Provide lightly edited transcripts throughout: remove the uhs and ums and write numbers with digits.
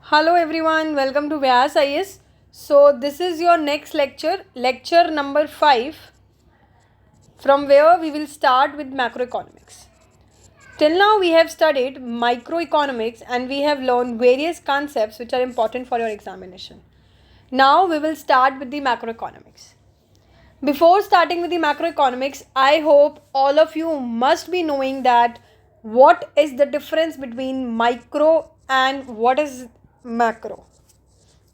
Hello everyone, welcome to Vyas IS. So this is your next lecture number 5, from where we will start with macroeconomics. Till now we have studied microeconomics and we have learned various concepts which are important for your examination. Now we will start with the macroeconomics. Before starting with the macroeconomics, I hope all of you must be knowing that what is the difference between micro and what is macro,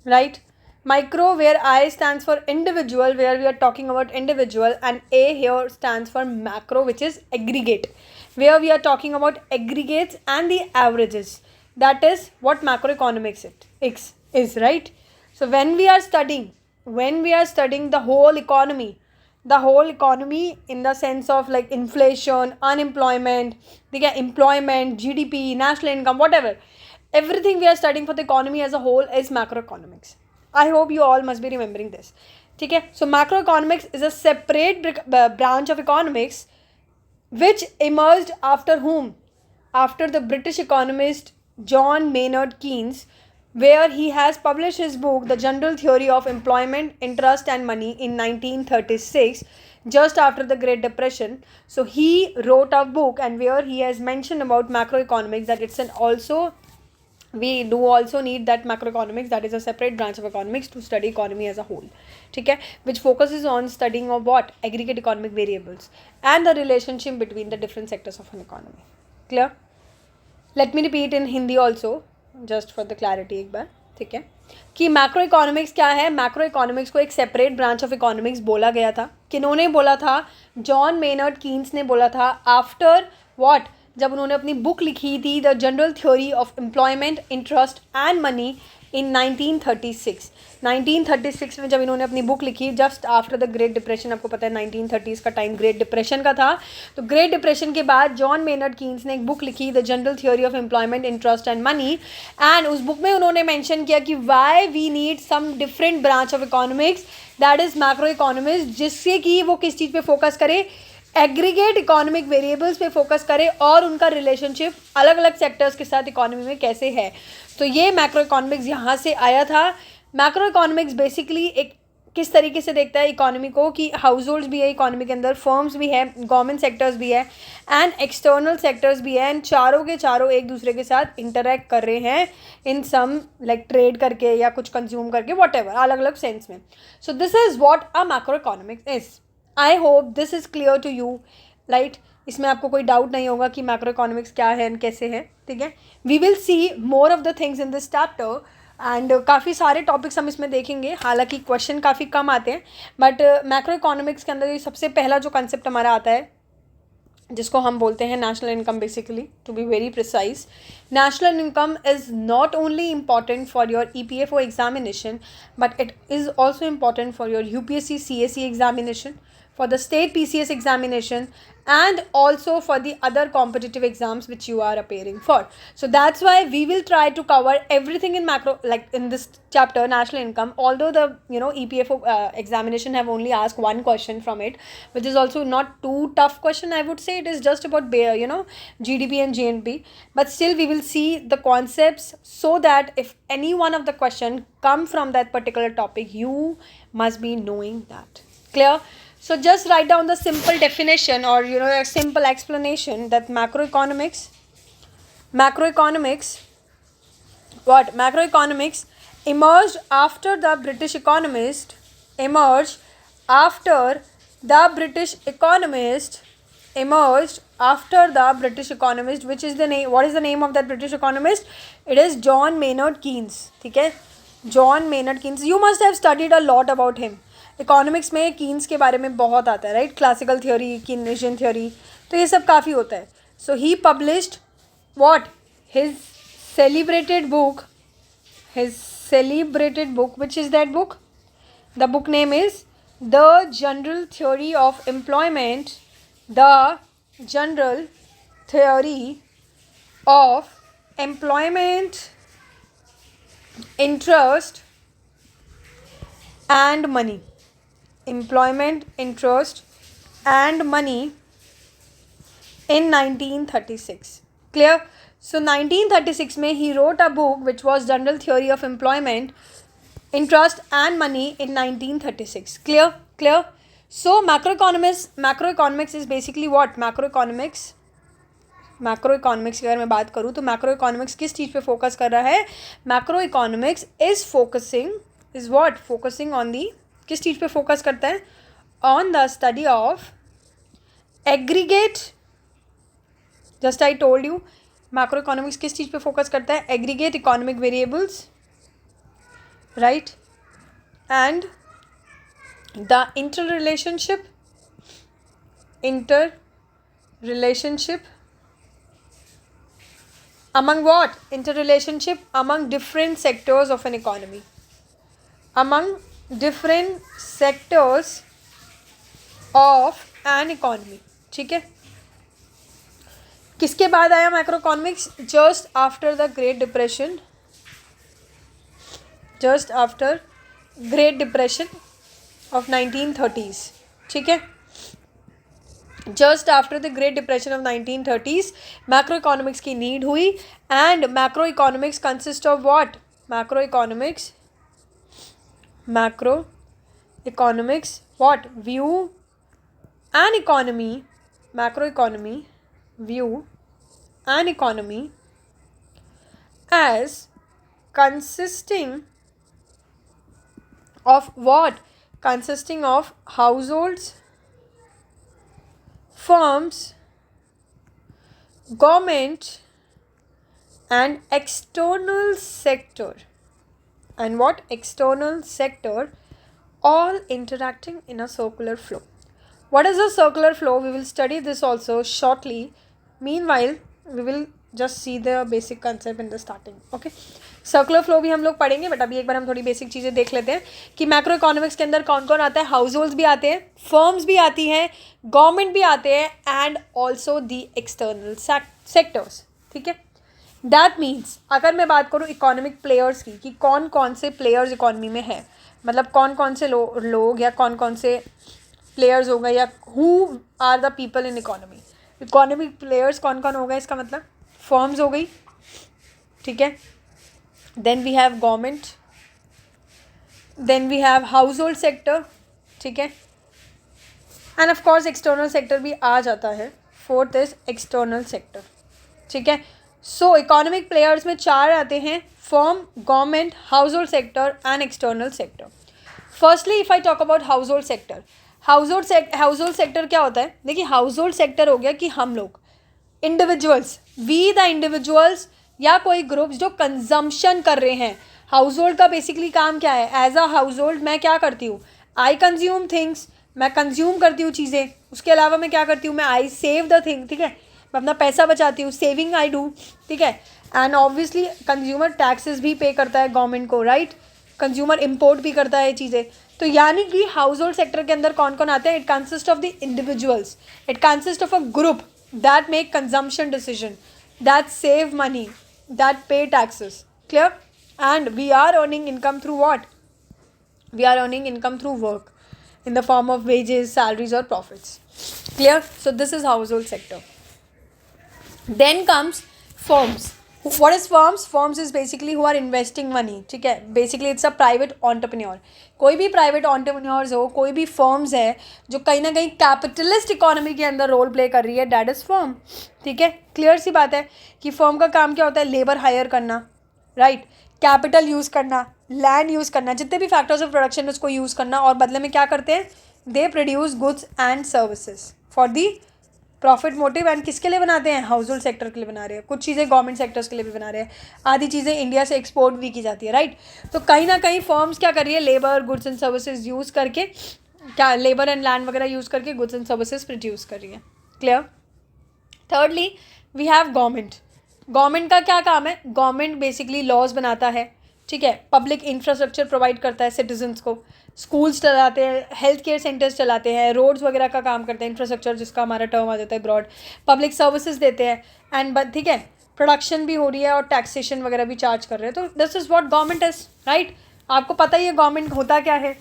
right? Micro, where I stands for individual, where we are talking about individual, and A here stands for macro, which is aggregate, where we are talking about aggregates and the averages. That is what macroeconomics is, right? So when we are studying the whole economy in the sense of like inflation, unemployment, the employment, GDP, national income, whatever, everything we are studying for the economy as a whole is macroeconomics. I hope you all must be remembering this. Okay? So macroeconomics is a separate branch of economics which emerged after whom? After the British economist John Maynard Keynes, where he has published his book, The General Theory of Employment, Interest and Money, in 1936, just after the Great Depression. So he wrote a book, and where he has mentioned about macroeconomics, that it's an also we do also need that macroeconomics, that is a separate branch of economics to study economy as a whole, okay, which focuses on studying of what aggregate economic variables and the relationship between the different sectors of an economy. Clear? Let me repeat in Hindi also, just for the clarity एक बार, ठीक है, कि macro economics क्या है. Macro economics को एक separate branch of economics बोला गया था. किन्होंने बोला था? जॉन मेनर्ड कीन्स ने बोला था आफ्टर व्हाट, जब उन्होंने अपनी बुक लिखी थी the general theory of employment, interest and money in 1936. 1936 में जब इन्होंने अपनी बुक लिखी, just after the great depression. आपको पता है 1930s का टाइम ग्रेट डिप्रेशन का था. तो ग्रेट डिप्रेशन के बाद जॉन मेनर्ड कीन्स ने एक बुक लिखी, the general theory of employment, interest and money. And उस बुक में उन्होंने मेंशन किया कि why we need some different branch of economics, that is macro economics, जिससे कि वो किस चीज़ पे फोकस करे, एग्रीगेट इकोनॉमिक वेरिएबल्स पे फोकस करे और उनका रिलेशनशिप अलग अलग सेक्टर्स के साथ इकोनॉमी में कैसे है. तो ये मैक्रो इकोनॉमिक्स यहाँ से आया था. मैक्रो इकोनॉमिक्स बेसिकली एक किस तरीके से देखता है इकोनॉमी को, कि हाउस होल्ड्स भी है इकोनॉमी के अंदर, फर्म्स भी है, गवर्नमेंट सेक्टर्स भी है एंड एक्सटर्नल सेक्टर्स भी है, एंड चारों के चारों एक दूसरे के साथ इंटरेक्ट कर रहे हैं इन सम लाइक ट्रेड करके या कुछ कंज्यूम करके, वॉट एवर, अलग अलग सेंस में. So this is what a macro economics is. I hope this is clear to you, right. इसमें आपको कोई डाउट नहीं होगा कि मैक्रो इकोनॉमिक्स क्या है एंड कैसे है, ठीक है. We will see more of the things in this chapter and काफ़ी सारे टॉपिक्स हम इसमें देखेंगे. हालांकि क्वेश्चन काफ़ी कम आते हैं, बट मैक्रो इकोनॉमिक्स के अंदर सबसे पहला जो कंसेप्ट हमारा आता है, जिसको हम बोलते हैं national income, basically to be very precise. National income is not only important for your EPFO examination, but it is also important for your UPSC CSE examination, for the state PCS examination, and also for the other competitive exams which you are appearing for. So that's why we will try to cover everything in macro, like in this chapter, national income, although the EPFO examination have only asked one question from it, which is also not too tough question. I would say it is just about GDP and GNP, but still we will see the concepts, so that if any one of the question come from that particular topic, you must be knowing that. Clear? So just write down the simple definition, or a simple explanation, that macroeconomics emerged after the British economist, which is the name, what is the name of that British economist? It is John Maynard Keynes. ठीक है, John Maynard Keynes. You must have studied a lot about him. Economics में Keynes के बारे में बहुत आता है, right. Classical theory, Keynesian theory, तो ये सब काफ़ी होता है. So he published what, his celebrated book which is that book? The book name is The General Theory of Employment, The General Theory of Employment, Interest and Money. Employment, Interest and Money in 1936. Clear? सो 1936 में he wrote a book which was general theory of employment, interest and money in 1936. Clear. So macroeconomics is basically what? Macroeconomics की अगर मैं बात करूँ तो macroeconomics किस चीज़ पे फोकस कर रहा है? Macroeconomics is focusing on the, किस चीज़ पे फोकस करता है? On the study of aggregate. Just I told you, macroeconomics किस चीज़ पे फोकस करता है? Aggregate economic variables, right, and the interrelationship among what? Interrelationship among different sectors of an economy. Among different sectors of an economy. ठीक है. किसके बाद आया macroeconomics? Just after the great depression of 1930s. ठीक है. Just after the great depression of 1930s macroeconomics की need हुई. And macroeconomics consist of what? Macroeconomics what? View an economy. Macroeconomy view an economy as consisting of what? Consisting of households, firms, government and external sector. And what? External sector, all interacting in a circular flow. What is a circular flow? We will study this also shortly. Meanwhile, we will just see the basic concept in the starting. Okay. Circular flow भी हम लोग पढ़ेंगे, but अभी एक बार हम थोड़ी basic चीज़ें देख लेते हैं कि मैक्रो इकोनॉमिक्स के अंदर कौन कौन आता है. हाउस होल्ड्स भी आते हैं, फर्म्स भी आती हैं, गवर्नमेंट भी आते हैं, and also the external sectors. ठीक है. दैट मीन्स अगर मैं बात करूँ इकोनॉमिक प्लेयर्स की कि कौन कौन से प्लेयर्स इकोनॉमी में है, मतलब कौन कौन से लोग या कौन कौन से प्लेयर्स हो गए, या who are the people in economy. Economic players कौन कौन हो गए, इसका मतलब फर्म्स हो गई. ठीक है. Then we have government, then we have household sector. ठीक है. And of course external sector भी आ जाता है. Fourth is external sector. ठीक है. सो इकोनॉमिक प्लेयर्स में चार आते हैं: firm, government, household sector and external sector. Firstly if I talk about household sector, household sector क्या होता है? देखिए, हाउस होल्ड सेक्टर हो गया कि हम लोग इंडिविजुअल्स, वी द इंडिविजुअल्स या कोई ग्रुप्स जो कंजम्पशन कर रहे हैं. हाउस होल्ड का बेसिकली काम क्या है? एज अ हाउस होल्ड मैं क्या करती हूँ? आई कंज्यूम थिंग्स, मैं कंज्यूम करती हूँ चीज़ें. उसके अलावा मैं क्या करती हूँ? मैं आई सेव द थिंग. ठीक है. मैं अपना पैसा बचाती हूँ, सेविंग आई डू. ठीक है. एंड ऑब्वियसली कंज्यूमर टैक्सेस भी पे करता है गवर्नमेंट को, राइट. कंज्यूमर इम्पोर्ट भी करता है चीज़ें. तो यानी कि हाउस होल्ड सेक्टर के अंदर कौन कौन आते हैं? It consist of the individuals, it consist of a group that make consumption decision, that save money, that pay taxes. Clear? And we are earning income through what? We are earning income through work in the form of wages, salaries or profits. Clear? So this is household sector. Then comes firms. What is firms? Firms is basically who are investing money. ठीक है. Basically it's a private entrepreneur. कोई भी private entrepreneurs हो, कोई भी firms है जो कहीं ना कहीं कैपिटलिस्ट इकोनॉमी के अंदर रोल प्ले कर रही है, दैट इज़ फर्म. ठीक है. क्लियर सी बात है कि फर्म का काम क्या होता है? लेबर हायर करना, राइट, कैपिटल यूज़ करना, लैंड यूज़ करना, जितने भी फैक्टर्स ऑफ प्रोडक्शन उसको यूज़ करना, और बदले में क्या करते हैं? They produce goods and services for the profit motive. And किसके लिए बनाते हैं? हाउस होल्ड सेक्टर के लिए बना रहे हैं. कुछ चीज़ें गवर्नमेंट सेक्टर्स के लिए भी बना रहे हैं, आधी चीज़ें इंडिया से एक्सपोर्ट भी की जाती है, राइट. तो कहीं ना कहीं फर्म्स क्या कर रही है? Labour, goods and services use करके, क्या लेबर एंड लैंड वगैरह यूज़ करके गुड्स एंड सर्विसेज प्रोड्यूस कर रही है. Clear. Thirdly we have government. Government का क्या काम है? गवर्नमेंट बेसिकली लॉज बनाता है. ठीक है. पब्लिक इंफ्रास्ट्रक्चर प्रोवाइड करता है सिटीजन्स को, स्कूल्स चलाते हैं, हेल्थ केयर सेंटर्स चलाते हैं, रोड्स वगैरह का काम करते हैं, इंफ्रास्ट्रक्चर जिसका हमारा टर्म आ जाता है ब्रॉड. पब्लिक सर्विसेज देते हैं. एंड ठीक है, प्रोडक्शन भी हो रही है और टैक्सेशन वगैरह भी चार्ज कर रहे हैं. तो this is what government is, right. आपको पता ही है गवर्नमेंट होता क्या है.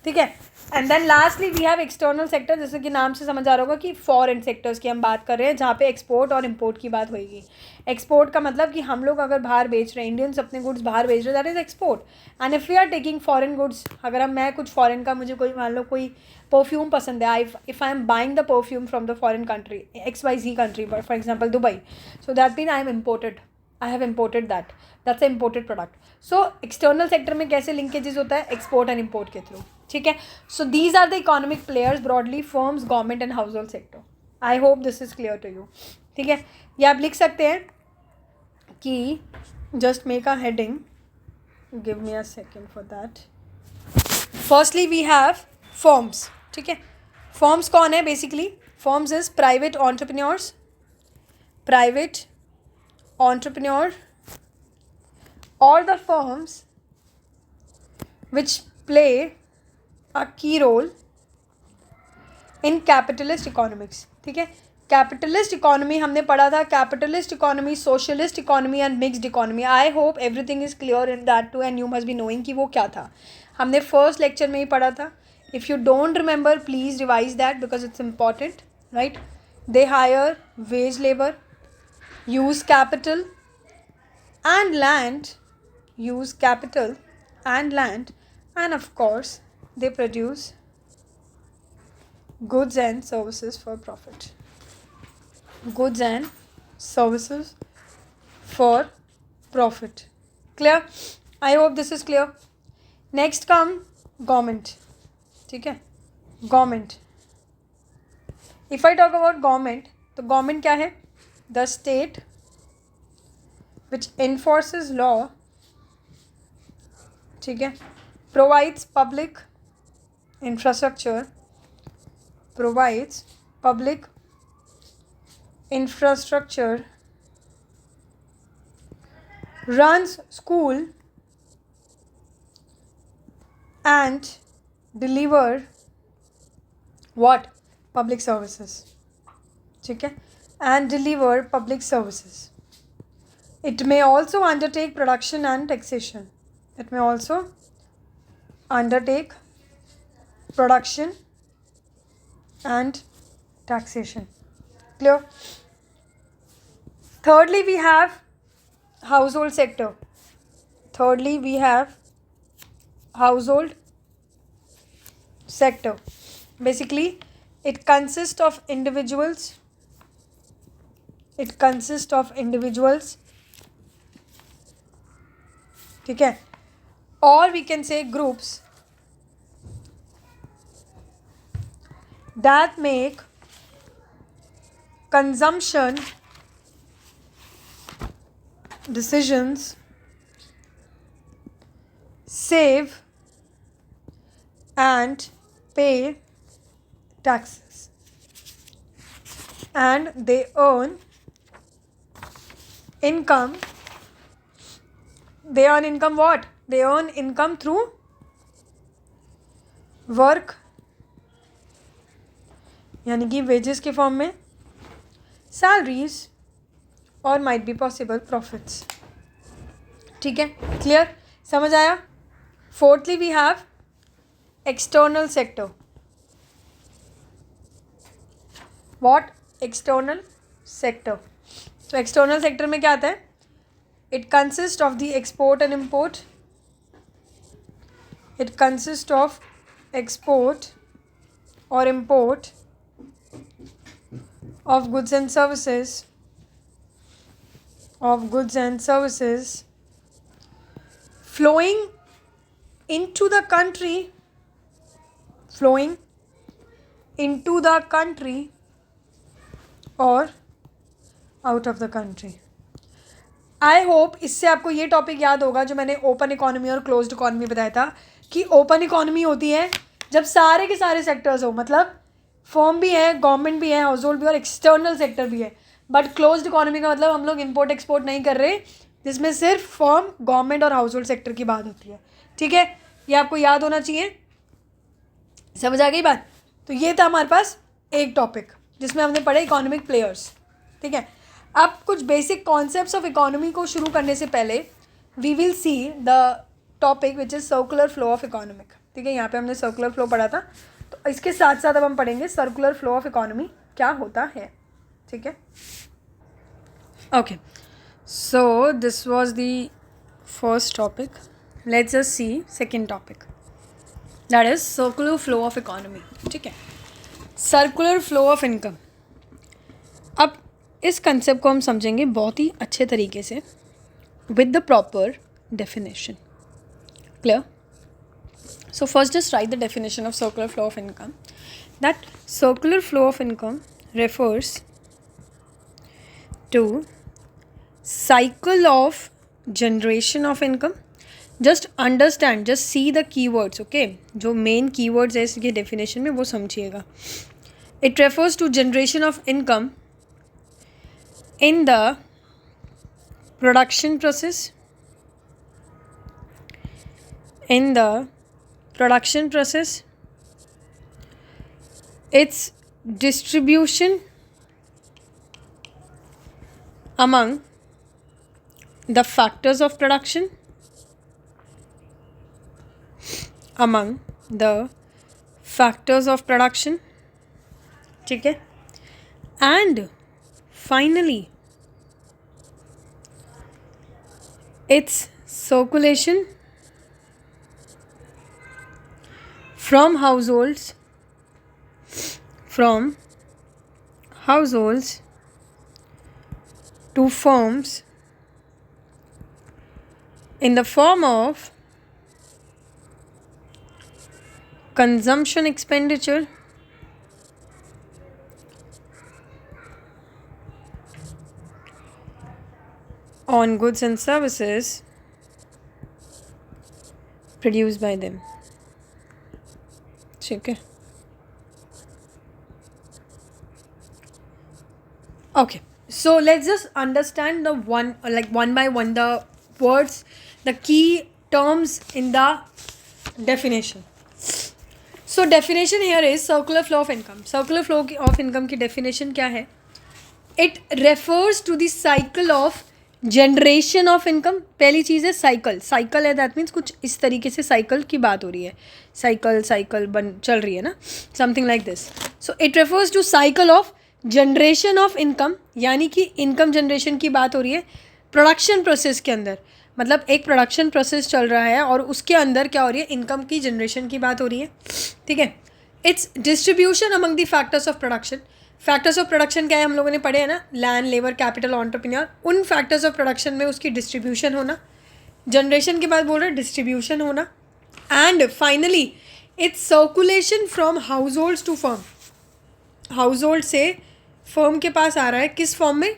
ठीक है. And then lastly we have external sector, जैसे कि नाम से समझ आ रहा होगा कि फॉरेन सेक्टर्स की हम बात कर रहे हैं, जहाँ पे एक्सपोर्ट और इम्पोर्ट की बात होगी. एक्सपोर्ट का मतलब कि हम लोग अगर बाहर बेच रहे हैं, इंडियंस अपने गुड्स बाहर बेच रहे हैं, that is export. And if we are taking foreign goods, अगर मैं कुछ फॉरेन का, मुझे कोई मान लो कोई परफ्यूम पसंद है, if I am buying the perfume from the foreign country, XYZ country, for example Dubai, so that mean I have imported that's a imported product. So external sector में कैसे लिंकेजेस होता है, एक्सपोर्ट एंड इम्पोर्ट के through. ठीक है. So these are the economic players broadly, firms, government and household sector. I hope this is clear to you. ठीक है. ये आप लिख सकते हैं कि just make a heading, give me a second for that. Firstly we have firms. ठीक है. फर्म्स कौन है basically? Firms is private entrepreneurs, or the firms which play a key role in capitalist economics. ठीक है. Capitalist economy हमने पढ़ा था, capitalist economy, socialist economy and mixed economy. I hope everything is clear in that too and you must be knowing कि वो क्या था. हमने फर्स्ट लेक्चर में ही पढ़ा था. If you don't remember please revise that because it's important. Right. They hire wage labour, use capital and land, and of course they produce goods and services for profit. Clear? I hope this is clear. Next come government. ठीक है. Government. If I talk about government, तो government क्या है? The state which enforces law, ठीक है, provides public infrastructure, runs school and deliver what? Public services. ठीक है. And deliver public services. It may also undertake production and taxation. Clear? Thirdly, we have household sector. Basically, it consists of individuals. ठीक है. Or we can say groups that make consumption decisions, save and pay taxes, and they earn income. What? They earn income through work, यानी कि wages के form में, salaries और might be possible profits. ठीक है. Clear? समझ आया? Fourthly, we have external sector. What? External sector. तो external sector में क्या आता है? It consists of the export and import. Or import of goods and services, flowing into the country or out of the country. I hope इससे आपको ये topic याद होगा जो मैंने ओपन इकोनॉमी और क्लोज्ड इकोनॉमी बताया था, कि ओपन इकोनॉमी होती है जब सारे के सारे सेक्टर्स हो, मतलब फर्म भी है, गवर्नमेंट भी है, हाउस होल्ड भी और एक्सटर्नल सेक्टर भी है. बट क्लोज्ड इकोनॉमी का मतलब हम लोग इम्पोर्ट एक्सपोर्ट नहीं कर रहे, जिसमें सिर्फ फर्म, गवर्नमेंट और हाउस होल्ड सेक्टर की बात होती है. ठीक है. ये आपको याद होना चाहिए. समझ आ गई बात? तो ये था हमारे पास एक टॉपिक जिसमें हमने पढ़े इकोनॉमिक प्लेयर्स. ठीक है. अब कुछ बेसिक कॉन्सेप्ट्स ऑफ इकोनॉमी को शुरू करने से पहले we will see the topic which is circular flow of economic. ठीक है, यहाँ पे हमने सर्कुलर फ्लो पढ़ा था, तो इसके साथ साथ अब हम पढ़ेंगे सर्कुलर फ्लो ऑफ इकोनॉमी क्या होता है. ठीक है, okay. So this was the first topic. Let's just see second topic, that is circular flow of economy. ठीक है, सर्कुलर फ्लो ऑफ इनकम. अब इस कंसेप्ट को हम समझेंगे बहुत ही अच्छे तरीके से with the proper definition. Clear? So first just write the definition of circular flow of income. That circular flow of income refers to cycle of generation of income. Just understand, just see the keywords, okay? जो main keywords है इसके definition में वो समझिएगा. It refers to generation of income in the production process. In the production process, its distribution among the factors of production, ठीक है, and finally its circulation from households to firms in the form of consumption expenditure on goods and services produced by them. ठीक है, okay. So let's just understand the one by one the words, the key terms in the definition. So definition here is circular flow of income. Circular flow of income की definition क्या है? It refers to the cycle of generation of income. पहली चीज़ है cycle है, that means कुछ इस तरीके से साइकिल की बात हो रही है, साइकिल बन चल रही है ना, something like this. So it refers to cycle of generation of income, यानी कि इनकम जनरेशन की बात हो रही है प्रोडक्शन प्रोसेस के अंदर. मतलब एक प्रोडक्शन प्रोसेस चल रहा है और उसके अंदर क्या हो रही है, इनकम की जनरेशन की बात हो रही है. ठीक है. It's distribution among the factors of production. Factors of production क्या है, हम लोगों ने पढ़े हैं ना, लैंड, लेबर, कैपिटल, एंटरप्रेन्योर. उन फैक्टर्स ऑफ प्रोडक्शन में उसकी डिस्ट्रीब्यूशन होना, जनरेशन के बाद बोल रहे हैं डिस्ट्रीब्यूशन होना, and finally its circulation from households to firm. Household से फर्म के पास आ रहा है, किस फॉर्म में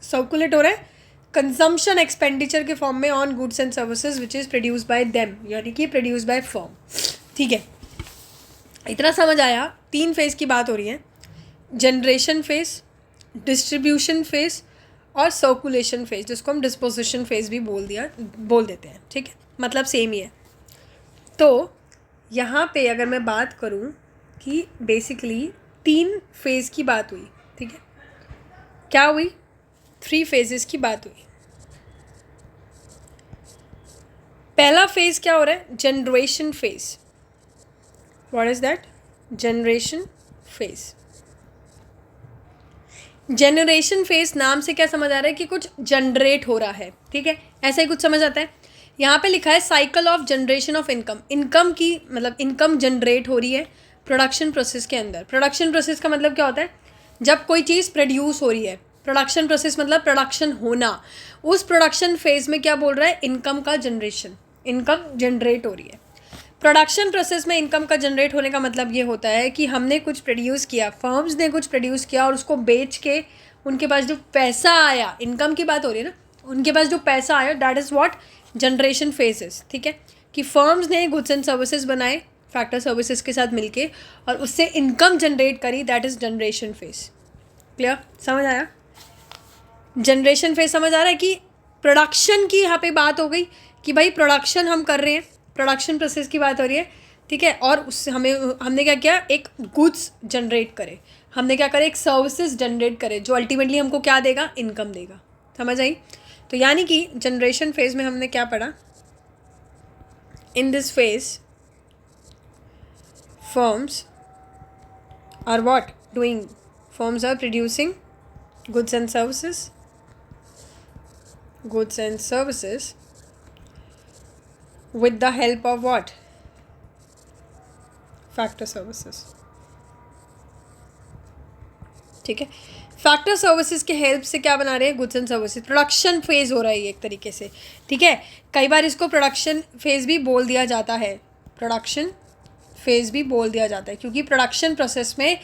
सर्कुलेट हो रहा है, कंजम्पशन एक्सपेंडिचर के फॉर्म में on goods and services which is produce by them, यानी कि प्रोड्यूस बाय फर्म. ठीक है, इतना समझ आया. 3 फेज़ की बात हो रही है, जनरेशन फेज, डिस्ट्रीब्यूशन फेज और सर्कुलेशन फेज, जिसको हम डिस्पोजिशन फेज भी बोल देते हैं. ठीक है, मतलब सेम ही है. तो यहाँ पे अगर मैं बात करूँ कि बेसिकली 3 फेज़ की बात हुई. ठीक है, क्या हुई, 3 फेजेस की बात हुई. पहला फेज क्या हो रहा है, generation phase. What is that, generation phase. Generation phase नाम से क्या समझ आ रहा है कि कुछ जनरेट हो रहा है. ठीक है, ऐसा ही कुछ समझ आता है. यहाँ पे लिखा है cycle of generation of income. Income की मतलब इनकम जनरेट हो रही है प्रोडक्शन प्रोसेस के अंदर. प्रोडक्शन प्रोसेस का मतलब क्या होता है, जब कोई चीज़ प्रोड्यूस हो रही है. प्रोडक्शन प्रोसेस मतलब प्रोडक्शन होना. उस प्रोडक्शन फेज में क्या बोल रहा है, इनकम का जनरेशन, इनकम जनरेट हो रही है. प्रोडक्शन प्रोसेस में इनकम का जनरेट होने का मतलब ये होता है कि हमने कुछ प्रोड्यूस किया, फर्म्स ने कुछ प्रोड्यूस किया और उसको बेच के उनके पास जो पैसा आया, इनकम की बात हो रही है ना, उनके पास जो पैसा आया, that is what generation phases. ठीक है, कि फर्म्स ने गुड्स एंड सर्विसेज बनाए फैक्टर सर्विसेज के साथ मिलके और उससे इनकम जनरेट करी, that is generation phase. Clear, समझ आया. जनरेशन फेज समझ आ रहा है कि प्रोडक्शन की यहाँ पे बात हो गई कि भाई प्रोडक्शन हम कर रहे हैं, प्रोडक्शन प्रोसेस की बात हो रही है. ठीक है, और उससे हमने क्या किया, एक गुड्स जनरेट करे, हमने क्या करे, एक सर्विसेज जनरेट करे जो अल्टीमेटली हमको क्या देगा, इनकम देगा. समझ आई. तो यानी कि जनरेशन फेज में हमने क्या पढ़ा, in this phase firms are what doing? Firms are producing goods and services with the help of what? Factor services. ठीक है, फैक्टर सर्विसेज के हेल्प से क्या बना रहे हैं? Goods and services. Production phase हो रहा है ये एक तरीके से. ठीक है, कई बार इसको प्रोडक्शन फेज भी बोल दिया जाता है. प्रोडक्शन फेज भी बोल दिया जाता है क्योंकि प्रोडक्शन प्रोसेस में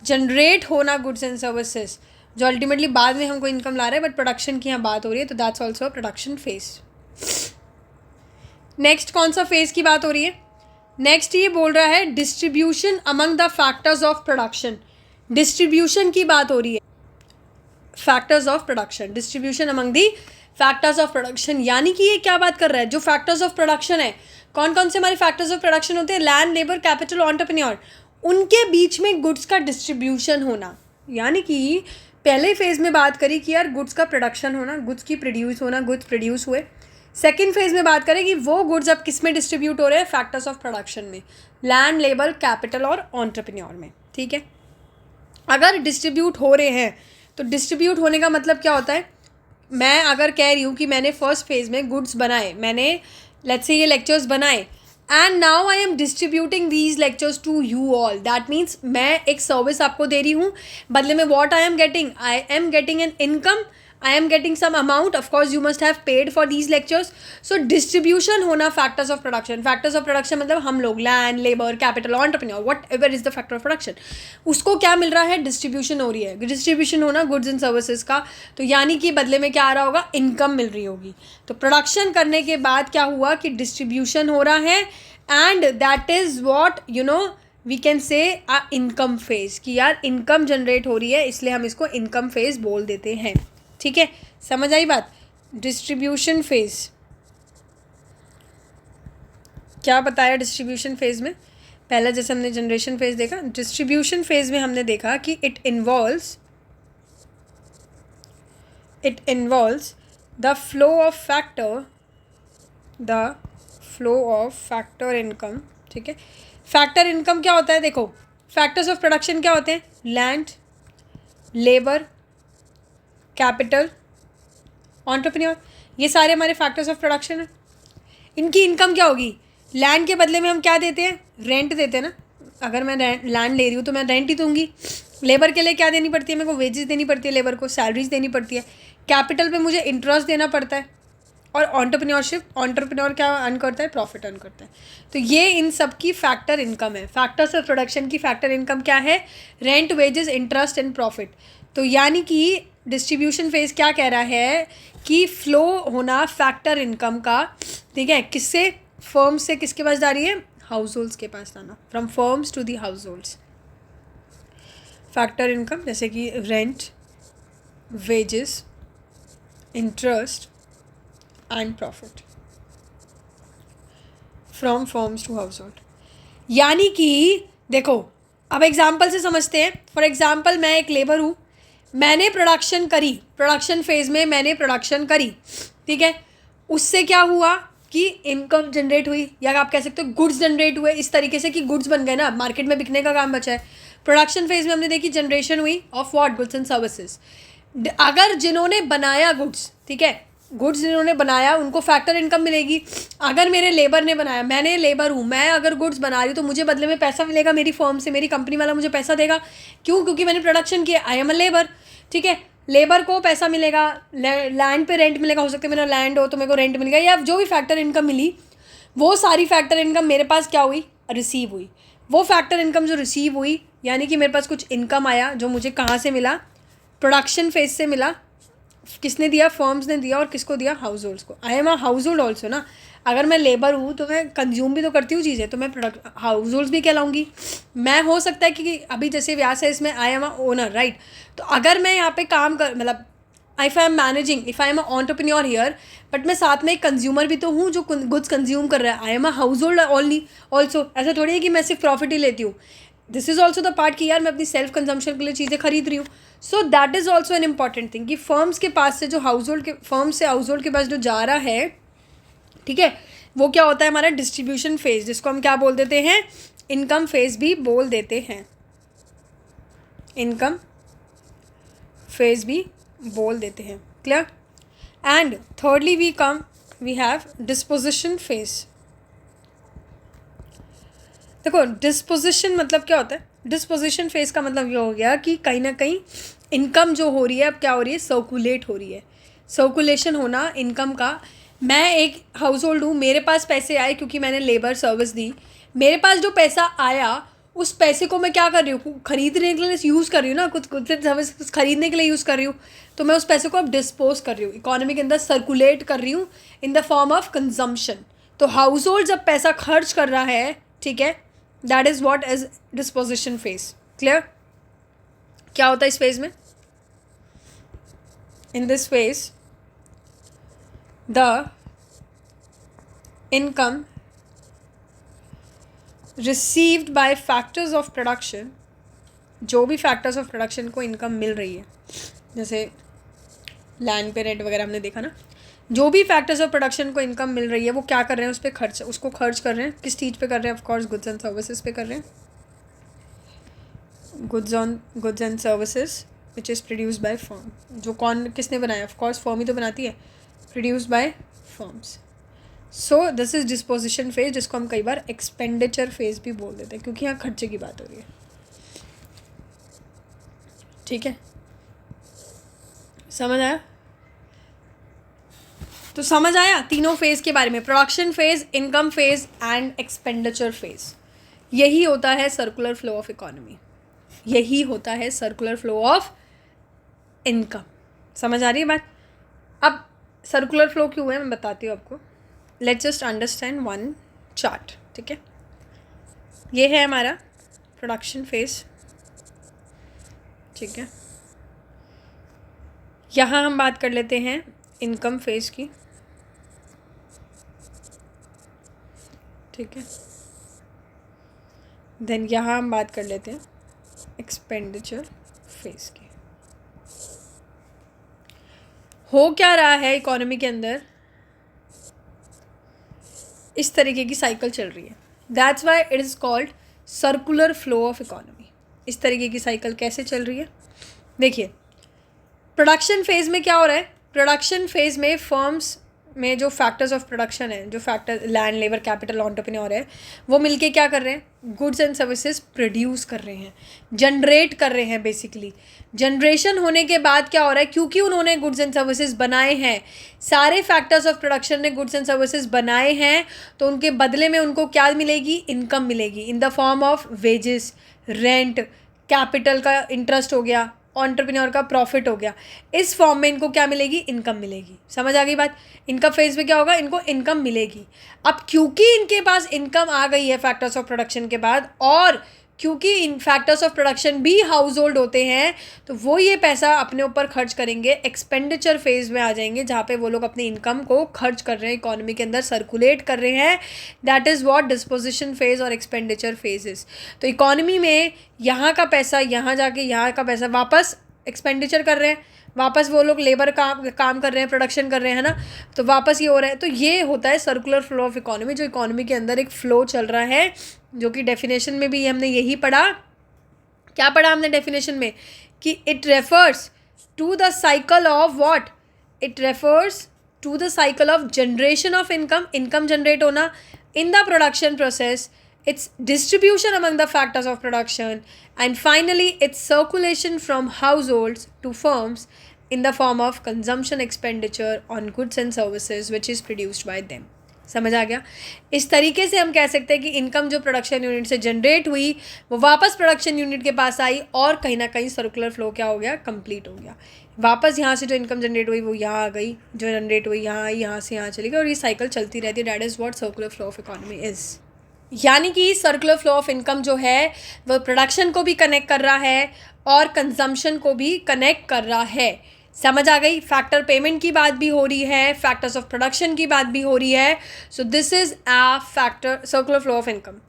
जनरेट होना गुड्स एंड सर्विसेज जो अल्टीमेटली बाद में हमको इनकम ला रहा है, बट प्रोडक्शन की यहाँ बात हो रही है, तो that's also a production phase. Next कौन सा फेज की बात हो रही है? नेक्स्ट ये बोल रहा है distribution among the factors of production. Distribution की बात हो रही है. Factors of production, distribution among the factors of production. यानी कि ये क्या बात कर रहा है? जो फैक्टर्स ऑफ प्रोडक्शन है, कौन कौन से हमारे फैक्टर्स ऑफ प्रोडक्शन होते हैं? Land, labour, capital, entrepreneur. उनके बीच में गुड्स का डिस्ट्रीब्यूशन होना. यानी कि पहले फेज में बात करी कि यार गुड्स का प्रोडक्शन होना, गुड्स की प्रोड्यूस होना, गुड्स प्रोड्यूस हुए. सेकेंड फेज में बात करें कि वो गुड्स अब किस में डिस्ट्रीब्यूट हो रहे हैं? फैक्टर्स ऑफ प्रोडक्शन में, लैंड, लेबर, कैपिटल और एंटरप्रेन्योर में. ठीक है, अगर डिस्ट्रीब्यूट हो रहे हैं तो डिस्ट्रीब्यूट होने का मतलब क्या होता है? मैं अगर कह रही हूँ कि मैंने फर्स्ट फेज में गुड्स बनाए, मैंने लेट्स से ये लेक्चर्स बनाए, and now I am distributing these lectures to you all. दैट मीन्स मैं एक सर्विस आपको दे रही हूँ, बदले में what I am getting an income, I am getting some amount. Of course you must have paid for these lectures. So distribution होना factors of production. Factors of production मतलब हम लोग land, labor, capital, entrepreneur, whatever is the factor of production. उसको क्या मिल रहा है? distribution हो रही है. distribution होना goods and services का, तो यानी कि बदले में क्या आ रहा होगा? income मिल रही होगी. तो production करने के बाद क्या हुआ कि distribution हो रहा है, and that is what we can say a income phase. कि यार income generate हो रही है, इसलिए हम इसको income phase बोल देते हैं. ठीक है, समझ आई बात? डिस्ट्रीब्यूशन फेज क्या बताया? डिस्ट्रीब्यूशन फेज में पहला जैसे हमने जनरेशन फेज देखा, डिस्ट्रीब्यूशन फेज में हमने देखा कि it involves the flow of factor income. ठीक है, फैक्टर इनकम क्या होता है? देखो, फैक्टर्स ऑफ प्रोडक्शन क्या होते हैं? Land, labour, capital, entrepreneur. ये सारे हमारे फैक्टर्स ऑफ प्रोडक्शन हैं. इनकी इनकम क्या होगी? लैंड के बदले में हम क्या देते हैं? रेंट देते हैं ना. अगर मैं लैंड ले रही हूँ तो मैं रेंट ही दूंगी. लेबर के लिए क्या देनी पड़ती है? मेरे को वेजेस देनी पड़ती है, लेबर को सैलरीज देनी पड़ती है. कैपिटल पे मुझे इंटरेस्ट देना पड़ता है. और एंटरप्रेन्योर क्या अर्न करता है? प्रॉफिट अर्न करता है. तो ये इन सब की फैक्टर इनकम है. फैक्टर्स ऑफ प्रोडक्शन की फैक्टर इनकम क्या है? Rent, wages, interest and profit. तो यानी कि डिस्ट्रीब्यूशन फेज क्या कह रहा है कि फ्लो होना फैक्टर इनकम का. ठीक है, किससे? फर्म से किसके पास जा रही है? हाउस होल्ड्स के पास जाना. From firms to the households. Factor income जैसे कि rent, wages, interest and profit from firms to household. यानी कि देखो, अब एग्जाम्पल से समझते हैं. फॉर एग्जाम्पल मैं एक लेबर हूँ, मैंने प्रोडक्शन करी, प्रोडक्शन फेज में मैंने प्रोडक्शन करी. ठीक है, उससे क्या हुआ कि इनकम जनरेट हुई, या आप कह सकते हो गुड्स जनरेट हुए. इस तरीके से कि गुड्स बन गए ना, मार्केट में बिकने का काम बचा है. प्रोडक्शन फेज में हमने देखी जनरेशन हुई of what? Goods and services. अगर जिन्होंने बनाया गुड्स, ठीक है, गुड्स जिन्होंने बनाया उनको फैक्टर इनकम मिलेगी. अगर मेरे लेबर ने बनाया, मैंने लेबर हूँ, मैं अगर गुड्स बना रही हूँ तो मुझे बदले में पैसा मिलेगा मेरी फर्म से, मेरी कंपनी वाला मुझे पैसा देगा. क्यों? क्योंकि मैंने प्रोडक्शन किया. I am a labour. ठीक है, लेबर को पैसा मिलेगा, लैंड पे रेंट मिलेगा. हो सकता है मेरा लैंड हो तो मेरे को रेंट मिलेगा, या जो भी फैक्टर इनकम मिली वो सारी फैक्टर इनकम मेरे पास क्या हुई? रिसीव हुई. वो फैक्टर इनकम जो रिसीव हुई, यानी कि मेरे पास कुछ इनकम आया जो मुझे कहाँ से मिला? प्रोडक्शन फेज से मिला. किसने दिया? फर्म्स ने दिया. और किसको दिया? हाउस होल्ड्स को. I am a house hold also ना. अगर मैं लेबर हूँ तो मैं कंज्यूम भी तो करती हूँ चीज़ें, तो मैं हाउस होल्ड्स भी कहलाऊँगी. मैं हो सकता है कि अभी जैसे व्यास है, इसमें I am a owner, right. तो अगर मैं यहाँ पे काम कर, मतलब if I M managing, if I am a entrepreneur here, but मैं साथ में एक कंज्यूमर भी तो हूँ जो गुड्स कंज्यूम कर रहा है. I am a house hold only also. ऐसा थोड़ी है कि मैं सिर्फ प्रॉफिट ही लेती हूँ. This is also the part कि यार मैं अपनी सेल्फ कंजम्पशन के लिए चीज़ें खरीद रही हूँ. So that is also an important thing कि फर्म्स के पास से जो हाउस होल्ड के, फर्म से हाउस होल्ड के पास जो जा रहा है, ठीक है, वो क्या होता है हमारा डिस्ट्रीब्यूशन फेज, जिसको हम क्या बोल देते हैं, इनकम फेज भी बोल देते हैं, इनकम फेज भी बोल देते हैं। Clear? And thirdly we have disposition phase. देखो डिस्पोजिशन मतलब क्या होता है, डिस्पोजिशन फेज का मतलब ये हो गया कि कहीं ना कहीं इनकम जो हो रही है, अब क्या हो रही है, सर्कुलेट हो रही है। सर्कुलेशन होना इनकम का, मैं एक हाउस होल्ड हूँ, मेरे पास पैसे आए क्योंकि मैंने लेबर सर्विस दी, मेरे पास जो पैसा आया उस पैसे को मैं क्या कर रही हूँ, खरीदने के लिए यूज़ कर रही हूँ ना, कुछ सर्विस खरीदने के लिए यूज़ कर रही हूँ, तो मैं उस पैसे को अब डिस्पोज कर रही हूँ, इकोनॉमी के अंदर सर्कुलेट कर रही हूँ in the form of consumption. तो हाउस होल्ड जब पैसा खर्च कर रहा है, ठीक है, that is what is disposition phase. Clear? क्या होता है इस फेज में, in this phase the income received by factors of production, जो भी फैक्टर्स ऑफ प्रोडक्शन को इनकम मिल रही है, जैसे लैंड पे रेंट वगैरह हमने देखा ना, जो भी फैक्टर्स ऑफ प्रोडक्शन को इनकम मिल रही है वो क्या कर रहे हैं, उस पर खर्च, उसको खर्च कर रहे हैं, किस चीज़ पे कर रहे हैं, ऑफकोर्स गुड्स एंड सर्विसेज पे कर रहे हैं, goods and services which is produced by firm. जो कौन किसने बनाया, ऑफकोर्स फर्म ही तो बनाती है, produced by firms. So this is disposition phase, जिसको हम कई बार एक्सपेंडिचर फेज भी बोल देते हैं, क्योंकि यहाँ खर्चे की बात हो रही है। ठीक है, समझ आया? तो समझ आया तीनों फेज के बारे में, production phase, income phase and expenditure phase. यही होता है सर्कुलर फ्लो ऑफ इकोनॉमी, यही होता है सर्कुलर फ्लो ऑफ इनकम। समझ आ रही है बात? अब सर्कुलर फ्लो क्यों है मैं बताती हूँ आपको। Let's just understand one chart. ठीक है, ये है हमारा प्रोडक्शन फेज। ठीक है, यहाँ हम बात कर लेते हैं इनकम फेज की। ठीक है, देन यहाँ हम बात कर लेते हैं एक्सपेंडिचर फेज की। हो क्या रहा है इकोनॉमी के अंदर, इस तरीके की साइकिल चल रही है, that's why it is called circular flow of economy. इस तरीके की साइकिल कैसे चल रही है, देखिए प्रोडक्शन फेज में क्या हो रहा है, प्रोडक्शन फेज में फर्म्स में जो फैक्टर्स ऑफ प्रोडक्शन है, जो factor land, labour, capital, entrepreneur है, वो मिलके क्या कर रहे हैं, गुड्स एंड सर्विसेज प्रोड्यूस कर रहे हैं, जनरेट कर रहे हैं। बेसिकली जनरेशन होने के बाद क्या हो रहा है, क्योंकि उन्होंने गुड्स एंड सर्विसेज बनाए हैं, सारे फैक्टर्स ऑफ प्रोडक्शन ने गुड्स एंड सर्विसेज बनाए हैं, तो उनके बदले में उनको क्या मिलेगी, इनकम मिलेगी in the form of wages, rent, capital का इंटरेस्ट हो गया, एंटरप्रेन्योर का प्रॉफिट हो गया। इस फॉर्म में इनको क्या मिलेगी, इनकम मिलेगी। समझ आ गई बात? इनकम फेज में क्या होगा, इनको इनकम मिलेगी। अब क्योंकि इनके पास इनकम आ गई है फैक्टर्स ऑफ प्रोडक्शन के बाद, और क्योंकि इन फैक्टर्स ऑफ प्रोडक्शन भी हाउस होल्ड होते हैं, तो वो ये पैसा अपने ऊपर खर्च करेंगे, एक्सपेंडिचर फेज में आ जाएंगे, जहाँ पे वो लोग अपनी इनकम को खर्च कर रहे हैं, इकोनॉमी के अंदर सर्कुलेट कर रहे हैं। That is what disposition phase और एक्सपेंडिचर फेजेस। तो इकोनॉमी में यहाँ का पैसा यहाँ जाके यहाँ का पैसा वापस एक्सपेंडिचर कर रहे हैं, वापस वो लोग लेबर काम कर रहे हैं, प्रोडक्शन कर रहे हैं ना, तो वापस ये हो रहा है। तो ये होता है सर्कुलर फ्लो ऑफ इकोनॉमी, जो इकोनॉमी के अंदर एक फ्लो चल रहा है, जो कि डेफिनेशन में भी हमने यही पढ़ा। क्या पढ़ा हमने डेफिनेशन में, कि it refers to the cycle of what, it refers to the cycle of generation of income, income generate होना in the production process, its distribution among the factors of production, and finally its circulation from households to firms in the form of consumption expenditure on goods and services which is produced by them. समझ आ गया? इस तरीके से हम कह सकते हैं कि इनकम जो प्रोडक्शन यूनिट से जनरेट हुई वो वापस प्रोडक्शन यूनिट के पास आई, और कहीं ना कहीं सर्कुलर फ्लो क्या हो गया, कंप्लीट हो गया। वापस यहाँ से जो इनकम जनरेट हुई वो यहाँ आ गई, जो जनरेट हुई यहाँ आई, यहाँ से यहाँ चली गई, और ये साइकिल चलती रहती है। That is what circular flow of economy is. यानी कि सर्कुलर फ्लो ऑफ इनकम जो है वो प्रोडक्शन को भी कनेक्ट कर रहा है और कंजम्पशन को भी कनेक्ट कर रहा है। समझ आ गई? फैक्टर पेमेंट की बात भी हो रही है, फैक्टर्स ऑफ प्रोडक्शन की बात भी हो रही है। सो this is a factor circular flow of income.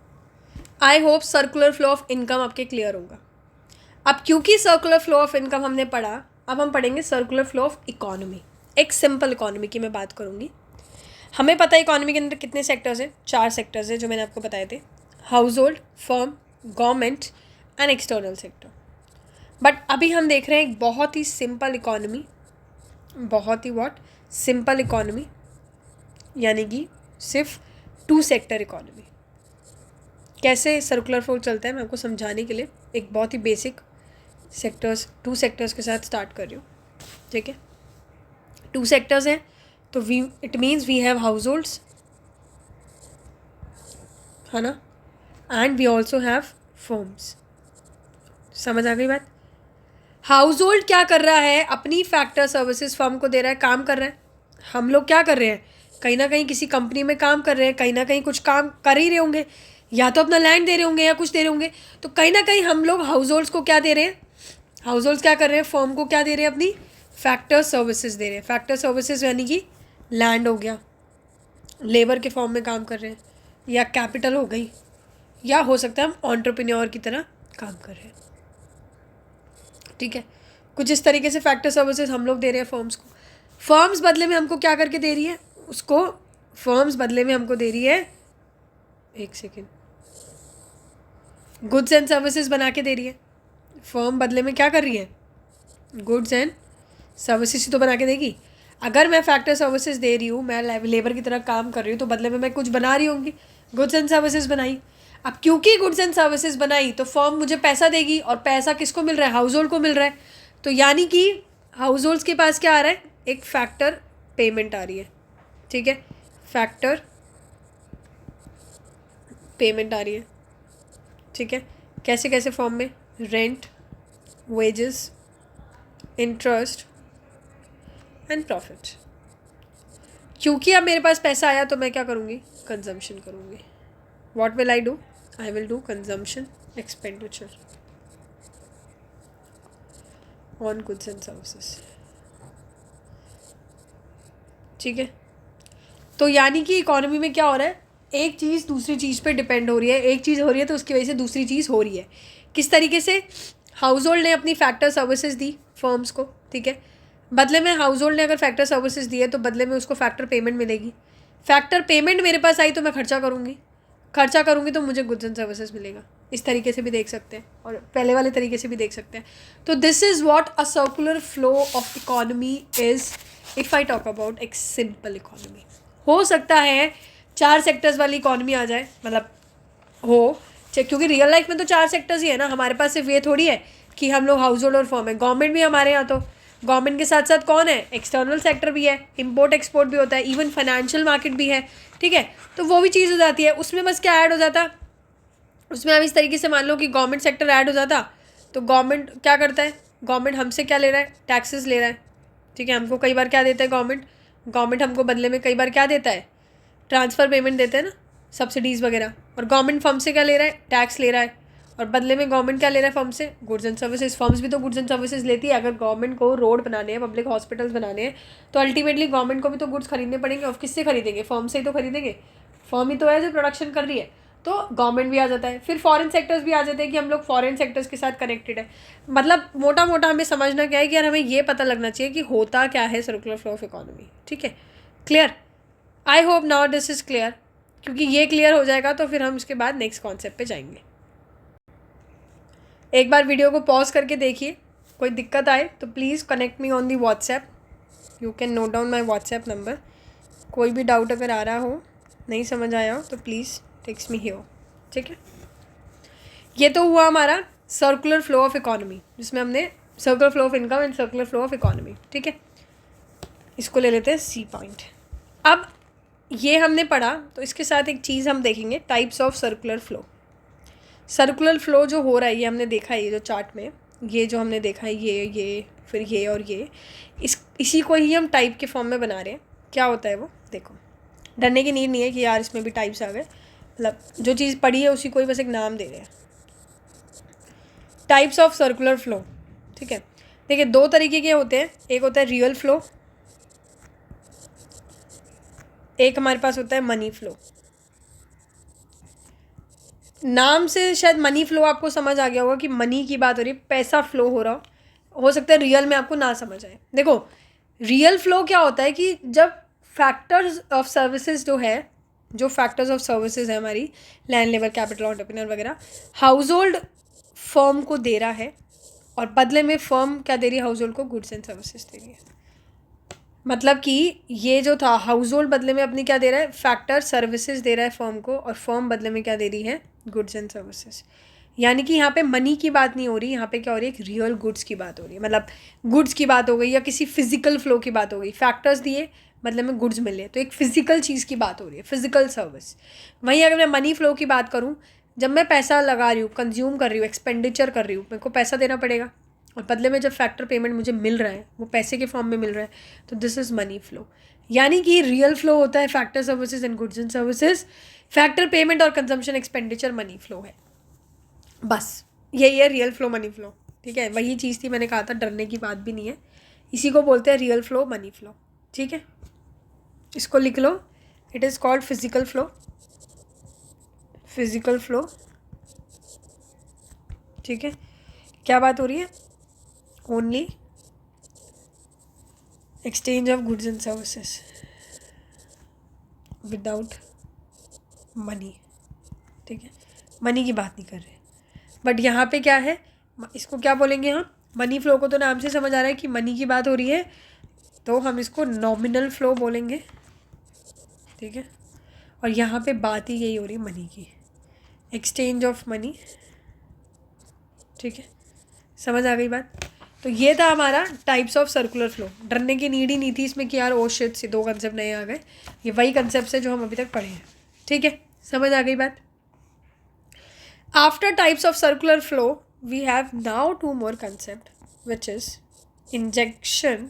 I hope circular flow of income आपके क्लियर होगा। अब क्योंकि सर्कुलर फ्लो ऑफ इनकम हमने पढ़ा, अब हम पढ़ेंगे सर्कुलर फ्लो ऑफ इकोनॉमी। एक सिंपल इकोनॉमी की मैं बात करूँगी। हमें पता है इकोनॉमी के अंदर कितने सेक्टर्स हैं, 4 सेक्टर्स हैं जो मैंने आपको बताए थे, house hold, firm, government and external sector. But अभी हम देख रहे हैं एक बहुत ही सिंपल इकोनॉमी, बहुत ही सिंपल इकोनॉमी, यानी कि सिर्फ 2 सेक्टर इकोनॉमी। कैसे सर्कुलर फ्लो चलता है मैं आपको समझाने के लिए एक बहुत ही बेसिक 2 सेक्टर्स के साथ स्टार्ट कर रही हूँ, ठीक है। 2 सेक्टर्स हैं तो it means we have households, है ना, and we also have firms. समझ आ गई बात। हाउस होल्ड क्या कर रहा है, अपनी फैक्टर सर्विसेज फर्म को दे रहा है, काम कर रहा है। हम लोग क्या कर रहे हैं, कहीं ना कहीं किसी कंपनी में काम कर रहे हैं, कहीं ना कहीं कुछ काम कर ही रहे होंगे, या तो अपना लैंड दे रहे होंगे या कुछ दे रहे होंगे। तो कहीं ना कहीं हम लोग हाउस होल्ड्स को क्या दे रहे हैं, हाउस होल्ड्स क्या कर रहे हैं, फर्म को क्या दे रहे हैं, अपनी फैक्टर सर्विसेज दे रहे हैं। फैक्टर सर्विसेज यानी कि लैंड हो गया, लेबर के फॉर्म में काम कर रहे हैं, या कैपिटल हो गई, या हो सकता है हम एंटरप्रेन्योर की तरह काम कर रहे हैं, ठीक है। कुछ इस तरीके से फैक्टर सर्विसेज हम लोग दे रहे हैं फर्म्स को। फर्म्स बदले में हमको क्या करके दे रही है, उसको फर्म्स बदले में हमको दे रही है, एक सेकेंड, गुड्स एंड सर्विसेज बना के दे रही है। फर्म बदले में क्या कर रही है, गुड्स एंड सर्विसेज ही तो बना के देगी। अगर मैं फैक्टर सर्विसेज दे रही हूँ, मैं लेबर की तरह काम कर रही हूँ, तो बदले में मैं कुछ बना रही होंगी, गुड्स एंड सर्विसेज बनाई। अब क्योंकि गुड्स एंड सर्विसेज बनाई तो फर्म मुझे पैसा देगी, और पैसा किसको मिल रहा है, हाउस होल्ड को मिल रहा है। तो यानी कि हाउस होल्ड्स के पास क्या आ रहा है, एक फैक्टर पेमेंट आ रही है, ठीक है, फैक्टर पेमेंट आ रही है, ठीक है। कैसे कैसे फॉर्म में, rent, wages, interest and profit. क्योंकि अब मेरे पास पैसा आया तो मैं क्या करूँगी, कंजम्पशन करूँगी। What will I do, I will do consumption expenditure on goods and services, ठीक है। तो यानी कि इकोनॉमी में क्या हो रहा है, एक चीज़ दूसरी चीज़ पे डिपेंड हो रही है, एक चीज़ हो रही है तो उसकी वजह से दूसरी चीज़ हो रही है। किस तरीके से, हाउस होल्ड ने अपनी फैक्टर सर्विसेज दी फर्म्स को, ठीक है, बदले में हाउस होल्ड ने अगर फैक्टर सर्विसेज दी है तो बदले में उसको फैक्टर पेमेंट मिलेगी। फैक्टर पेमेंट मेरे पास आई तो मैं खर्चा करूँगी तो मुझे गुड्स एंड सर्विसेज मिलेगा। इस तरीके से भी देख सकते हैं, और पहले वाले तरीके से भी देख सकते हैं। तो this is what a circular flow of economy is if I talk about एक सिंपल इकोनॉमी। हो सकता है 4 सेक्टर्स वाली इकोनॉमी आ जाए, मतलब क्योंकि रियल लाइफ में तो 4 सेक्टर्स ही है ना, हमारे पास सिर्फ ये थोड़ी है कि हम लोग हाउस होल्ड और फर्म है। गवर्नमेंट भी हमारे यहाँ, तो गवर्नमेंट के साथ साथ कौन है, एक्सटर्नल सेक्टर भी है, इंपोर्ट एक्सपोर्ट भी होता है, इवन फाइनेंशियल मार्केट भी है, ठीक है। तो वो भी चीज़ हो जाती है, उसमें बस क्या ऐड हो जाता, उसमें अब इस तरीके से मान लो कि गवर्नमेंट सेक्टर ऐड हो जाता, तो गवर्नमेंट क्या करता है, गवर्नमेंट हमसे क्या ले रहा है, टैक्सेस ले रहा है, ठीक है। हमको कई बार क्या देता है गवर्नमेंट हमको बदले में कई बार क्या देता है, ट्रांसफ़र पेमेंट देते हैं ना, सब्सिडीज़ वगैरह। और गवर्नमेंट फर्म से क्या ले रहा है, टैक्स ले रहा है, और बदले में गवर्नमेंट क्या ले रहा है फर्म से, गुड्स एंड सर्विसेज। फर्म्स भी तो गुड्स एंड सर्विसेज लेती है। अगर गवर्नमेंट को रोड बनाने हैं, पब्लिक हॉस्पिटल्स बनाने हैं, तो अल्टीमेटली गवर्नमेंट को भी तो गुड्स खरीदने पड़ेंगे, और किससे खरीदेंगे, फर्म से ही तो खरीदेंगे। फर्म ही तो है जो प्रोडक्शन कर रही है, तो गवर्नमेंट भी आ जाता है। फिर फॉरेन सेक्टर्स भी आ जाते हैं कि हम लोग फॉरेन सेक्टर्स के साथ कनेक्टेड है। मतलब मोटा मोटा हमें समझना क्या है कि यार हमें ये पता लगना चाहिए कि होता क्या है सर्कुलर फ्लो ऑफ इकोनॉमी, ठीक है। Clear, I hope now this is clear. क्योंकि ये क्लियर हो जाएगा तो फिर हम इसके बाद नेक्स्ट कॉन्सेप्ट पे जाएंगे। एक बार वीडियो को पॉज करके देखिए, कोई दिक्कत आए तो please connect me on the WhatsApp, you can note down my WhatsApp number. कोई भी डाउट अगर आ रहा हो, नहीं समझ आया हो, तो प्लीज़ टेक्स्ट मी हियर, ठीक है। ये तो हुआ हमारा सर्कुलर फ्लो ऑफ इकोनॉमी, जिसमें हमने circular flow of income and circular flow of economy, ठीक है। इसको ले लेते हैं सी पॉइंट। अब ये हमने पढ़ा, तो इसके साथ एक चीज़ हम देखेंगे, types of circular flow. Circular flow जो हो रहा है ये हमने देखा है, ये जो चार्ट में ये जो हमने देखा है, ये फिर ये और ये, इसी को ही हम टाइप के फॉर्म में बना रहे हैं। क्या होता है वो देखो, डरने की नीड नहीं है कि यार इसमें भी टाइप्स आ गए, मतलब जो चीज़ पढ़ी है उसी को ही बस एक नाम दे रहे हैं। टाइप्स ऑफ सर्कुलर फ्लो, ठीक है। देखिए 2 तरीके के होते हैं, एक होता है रियल फ्लो, एक हमारे पास होता है मनी फ्लो। नाम से शायद मनी फ्लो आपको समझ आ गया होगा कि मनी की बात हो रही है, पैसा फ्लो हो रहा हो सकता है रियल में आपको ना समझ आए। देखो रियल फ्लो क्या होता है कि जब फैक्टर्स ऑफ सर्विसेज जो फैक्टर्स ऑफ सर्विसेज है हमारी, लैंड, लेबर, कैपिटल, एंटरप्रेन्योर वगैरह, हाउस होल्ड फर्म को दे रहा है और बदले में फर्म क्या दे रही है, हाउस होल्ड को गुड्स एंड सर्विसेज दे रही है. मतलब कि ये जो था, हाउस होल्ड बदले में अपनी क्या दे रहा है, फैक्टर सर्विसेज दे रहा है फर्म को, और फर्म बदले में क्या दे रही है, गुड्स एंड सर्विसेज. यानी कि यहाँ पे मनी की बात नहीं हो रही, यहाँ पे क्या हो रही है, एक रियल गुड्स की बात हो रही है. मतलब गुड्स की बात हो गई या किसी फिजिकल फ्लो की बात हो गई. फैक्टर्स दिए, मतलब में गुड्स मिले, तो एक फिजिकल चीज़ की बात हो रही है, फिजिकल सर्विस. वहीं अगर मैं मनी फ्लो की बात करूँ, जब मैं पैसा लगा रही हूँ, कंज्यूम कर रही हूँ, एक्सपेंडिचर कर रही हूँ, मेरे को पैसा देना पड़ेगा, और बदले में जब फैक्टर पेमेंट मुझे मिल रहा है, वो पैसे के फॉर्म में मिल रहा है, तो दिस इज़ मनी फ्लो. यानी कि रियल फ्लो होता है factor services and goods and services. Factor payment और कंजम्पशन एक्सपेंडिचर मनी फ्लो है. बस यही है रियल फ्लो, मनी फ्लो. ठीक है, वही चीज़ थी, मैंने कहा था डरने की बात भी नहीं है. इसी को बोलते हैं रियल फ्लो, मनी फ्लो. ठीक है, इसको लिख लो. It is called physical flow. Physical flow. ठीक है, क्या बात हो रही है, only exchange of goods and services without money. ठीक है, मनी की बात नहीं कर रहे. बट यहाँ पे क्या है, इसको क्या बोलेंगे हम, मनी फ्लो को तो नाम से समझ आ रहा है कि मनी की बात हो रही है, तो हम इसको नॉमिनल फ्लो बोलेंगे. ठीक है, और यहाँ पे बात ही यही हो रही है मनी की, एक्सचेंज ऑफ मनी. ठीक है, समझ आ गई बात. तो ये था हमारा टाइप्स ऑफ सर्कुलर फ्लो. डरने की नीड ही नहीं थी इसमें कि यार ओ शिट से 2 कंसेप्ट नए आ गए. ये वही कंसेप्ट है जो हम अभी तक पढ़े हैं. ठीक है, समझ आ गई बात. After types of circular flow we have now 2 more concept, which is injection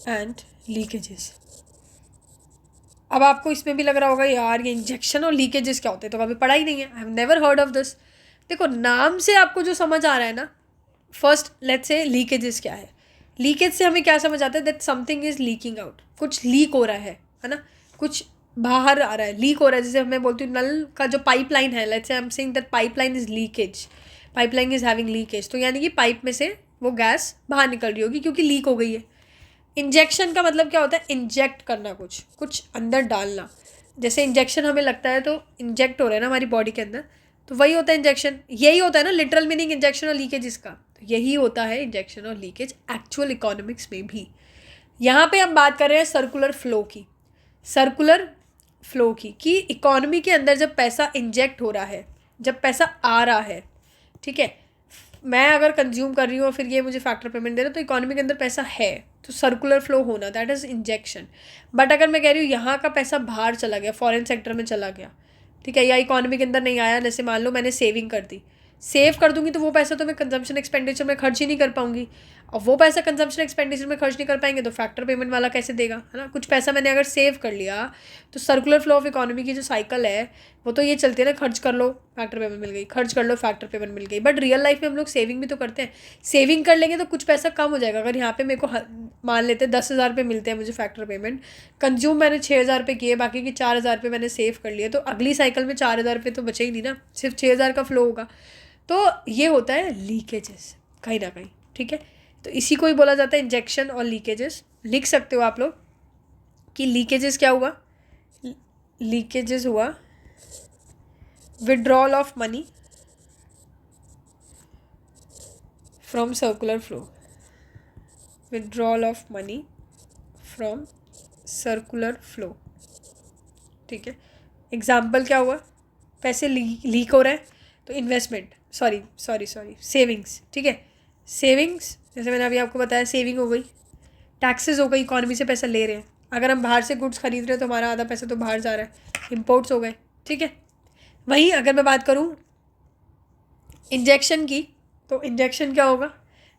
and leakages. अब आपको इसमें भी लग रहा होगा यार ये इंजेक्शन और लीकेजेस क्या होते हैं, तो कभी पढ़ा ही नहीं है, I have never heard of this. देखो, नाम से आपको जो समझ आ रहा है ना, फर्स्ट लेट्स से लीकेजेस क्या है. लीकेज से हमें क्या समझ आता है, that something is leaking out. कुछ लीक हो रहा है ना, कुछ बाहर आ रहा है, लीक हो रहा है. जैसे मैं बोलती हूँ नल का जो पाइपलाइन है, let's say I am saying that pipeline is leakage, pipeline is having leakage, तो यानी कि पाइप में से वो गैस बाहर निकल रही होगी क्योंकि लीक हो गई है. इंजेक्शन का मतलब क्या होता है, इंजेक्ट करना, कुछ अंदर डालना. जैसे इंजेक्शन हमें लगता है तो इंजेक्ट हो रहा है ना हमारी बॉडी के अंदर, तो वही होता है इंजेक्शन. यही होता है ना लिटरल मीनिंग इंजेक्शन और लीकेज इसका, तो यही होता है इंजेक्शन और लीकेज एक्चुअल इकोनॉमिक्स में भी. यहाँ पे हम बात कर रहे हैं सर्कुलर फ्लो की, सर्कुलर फ्लो की, कि इकोनॉमी के अंदर जब पैसा इंजेक्ट हो रहा है, जब पैसा आ रहा है, ठीक है, मैं अगर कंज्यूम कर रही हूँ और फिर ये मुझे फैक्टर पेमेंट दे रहा है, तो इकोनॉमी के अंदर पैसा है, तो सर्कुलर फ्लो होना, दैट इज़ इंजेक्शन. बट अगर मैं कह रही हूँ यहाँ का पैसा बाहर चला गया, फॉरेन सेक्टर में चला गया, ठीक है, या इकोनॉमी के अंदर नहीं आया, जैसे मान लो मैंने सेविंग कर दी, सेव कर दूंगी तो वो पैसा तो मैं कंजम्पशन एक्सपेंडिचर में खर्च ही नहीं कर पाऊंगी, और वो पैसा कंजम्पशन एक्सपेंडिचर में खर्च नहीं कर पाएंगे तो फैक्टर पेमेंट वाला कैसे देगा, है ना. कुछ पैसा मैंने अगर सेव कर लिया, तो सर्कुलर फ्लो ऑफ इकोनॉमी की जो साइकिल है वो तो ये चलती है ना, खर्च कर लो फैक्टर पेमेंट मिल गई, खर्च कर लो फैक्टर पेमेंट मिल गई. बट रियल लाइफ में हम लोग सेविंग भी तो करते हैं. सेविंग कर लेंगे तो कुछ पैसा कम हो जाएगा. अगर यहाँ पे मेरे को मान लेते हैं 10,000 रुपये मिलते हैं मुझे फैक्टर पेमेंट, कंज्यूम मैंने 6,000 रुपये किए, बाकी की 4,000 रुपये मैंने सेव कर लिए, तो अगली साइकिल में 4,000 रुपये तो बचे ही नहीं ना, सिर्फ 6,000 का फ्लो होगा. तो ये होता है लीकेजेस कहीं ना कहीं. ठीक है, तो इसी को ही बोला जाता है इंजेक्शन और लीकेजेस. लिख सकते हो आप लोग कि लीकेजेस क्या हुआ, लीकेजेस हुआ withdrawal of money from circular flow, withdrawal of money from circular flow. ठीक है, एग्जाम्पल क्या हुआ, पैसे लीक हो रहे हैं तो इन्वेस्टमेंट, सॉरी सेविंग्स. ठीक है, सेविंग्स जैसे मैंने अभी आपको बताया, सेविंग हो गई, टैक्सेस हो गई, इकोनॉमी से पैसा ले रहे हैं. अगर हम बाहर से गुड्स खरीद रहे हैं तो हमारा आधा पैसा तो बाहर जा रहा है, इम्पोर्ट्स हो गए. ठीक है, वहीं अगर मैं बात करूँ इंजेक्शन की, तो इंजेक्शन क्या होगा,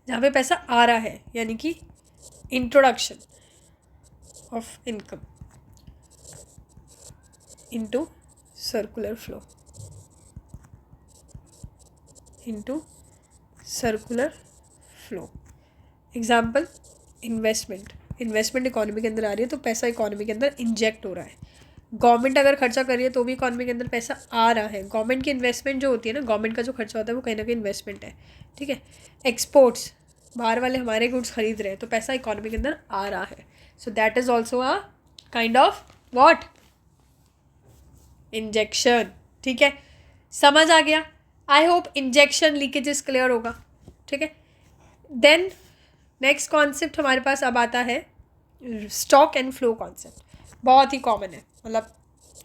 जहाँ पे पैसा आ रहा है, यानी कि introduction of income into circular flow, into circular flow. Example investment economy के अंदर आ रही है तो पैसा इकोनॉमी के अंदर इंजेक्ट हो रहा है. गवर्नमेंट अगर खर्चा कर रही है तो भी इकोनॉमी के अंदर पैसा आ रहा है. गवर्नमेंट की इन्वेस्टमेंट जो होती है ना, गवर्नमेंट का जो खर्चा होता है वो कहीं ना कहीं इन्वेस्टमेंट है. ठीक है, एक्सपोर्ट्स, बाहर वाले हमारे गुड्स खरीद रहे हैं तो पैसा इकोनॉमी के अंदर आ रहा है, so that is also a kind of what, injection. ठीक है, समझ आ गया? I hope injection leakages clear होगा। ठीक है, देन नेक्स्ट कॉन्सेप्ट हमारे पास अब आता है स्टॉक एंड फ्लो कॉन्सेप्ट। बहुत ही कॉमन है, मतलब